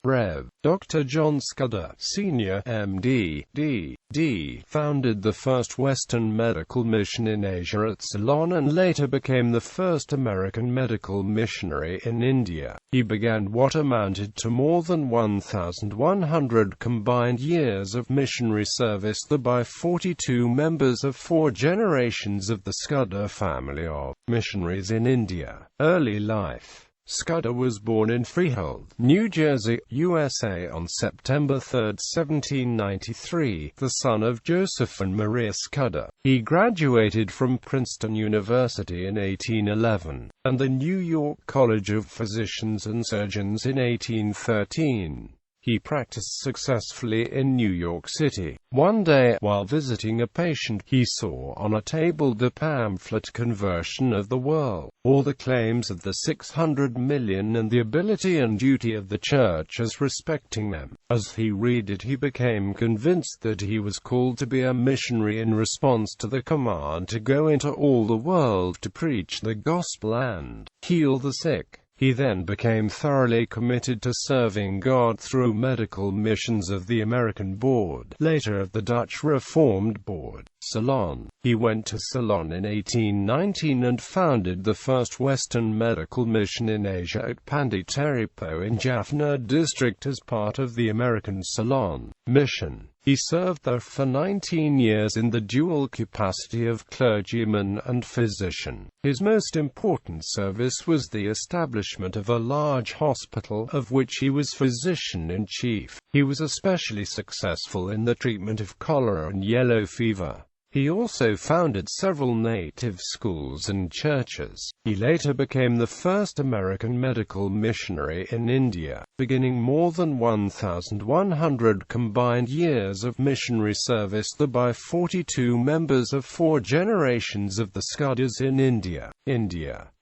Rev.Dr. John Scudder, Sr., M.D., D.D., founded the first Western medical mission in Asia at Ceylon and later became the first American medical missionary in India. He began what amounted to more than 1,100 combined years of missionary service by 42 members of 4 generations of the Scudder family of missionaries in India. Early life. Scudder was born in Freehold, New Jersey, USA on September 3, 1793, the son of Joseph and Maria Scudder. He graduated from Princeton University in 1811, and the New York College of Physicians and Surgeons in 1813. He practiced successfully in New York City. One day, while visiting a patient, he saw on a table the pamphlet Conversion of the World, or the claims of the 600 million and the ability and duty of the Church as respecting them. As he read it, he became convinced that he was called to be a missionary in response to the command to go into all the world to preach the gospel and heal the sick. He then became thoroughly committed to serving God through medical missions of the American Board, later of the Dutch Reformed Board, Ceylon. He went to Ceylon in 1819 and founded the first Western medical mission in Asia at Panditaripo in Jaffna district as part of the American Ceylon mission. He served there for 19 years in the dual capacity of clergyman and physician. His most important service was the establishment of a large hospital, of which he was physician-in-chief. He was especially successful in the treatment of cholera and yellow fever. He also founded several native schools and churches. He later became the first American medical missionary in India, beginning more than 1,100 combined years of missionary service by 42 members of 4 generations of the Scudders in India.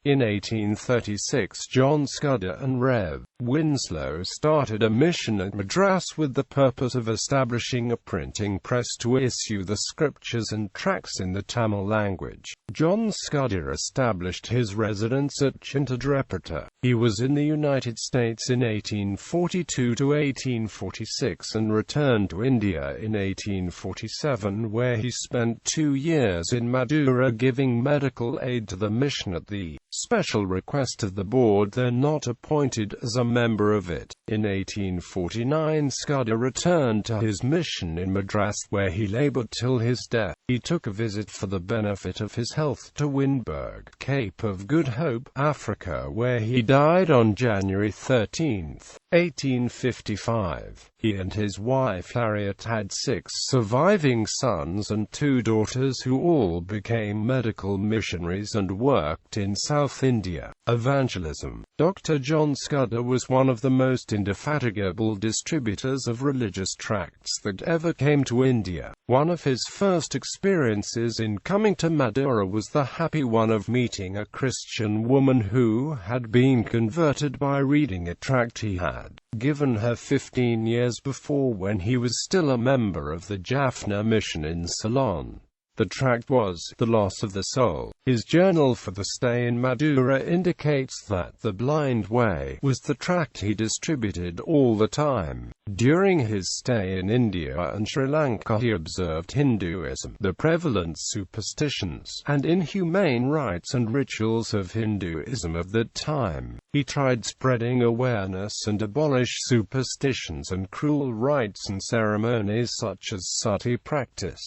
In 1836, John Scudder and Rev. Winslow started a mission at Madras with the purpose of establishing a printing press to issue the scriptures and tracts in the Tamil language. John Scudder established his residence at Chintadrapata. He was in the United States in 1842 to 1846 and returned to India in 1847, where he spent 2 years in Madura giving medical aid to the mission at the special request of the board, then not appointed as a member of it. In 1849, Scudder returned to his mission in Madras, where he labored till his death. He took a visit for the benefit of his health to Windberg, Cape of Good Hope, Africa, where he died on January 13, 1855. He and his wife Harriet had 6 surviving sons and 2 daughters who all became medical missionaries and worked in South India. Evangelism. Dr. John Scudder was one of the most indefatigable distributors of religious tracts that ever came to India. One of his first experiences in coming to Madura was the happy one of meeting a Christian woman who had been converted by reading a tract he had given her 15 years before when he was still a member of the Jaffna mission in Ceylon. The tract was The Loss of the Soul. His journal for the stay in Madura indicates that The Blind Way was the tract he distributed all the time. During his stay in India and Sri Lanka, he observed Hinduism, the prevalent superstitions, and inhumane rites and rituals of Hinduism of that time. He tried spreading awareness and abolish superstitions and cruel rites and ceremonies such as sati practice.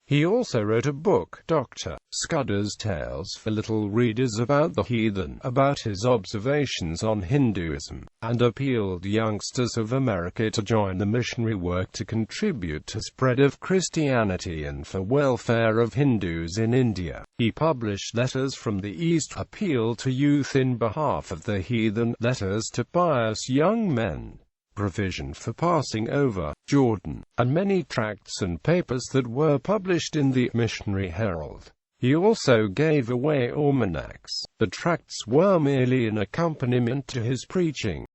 He also wrote a book, Dr. Scudder's Tales for Little Readers, about the heathen, about his observations on Hinduism, and appealed to youngsters of America to join the missionary work to contribute to spread of Christianity and for welfare of Hindus in India. He published Letters from the East, appeal to youth in behalf of the heathen, letters to pious young men, provision for passing over Jordan, and many tracts and papers that were published in the Missionary Herald. He also gave away almanacs. The tracts were merely an accompaniment to his preaching.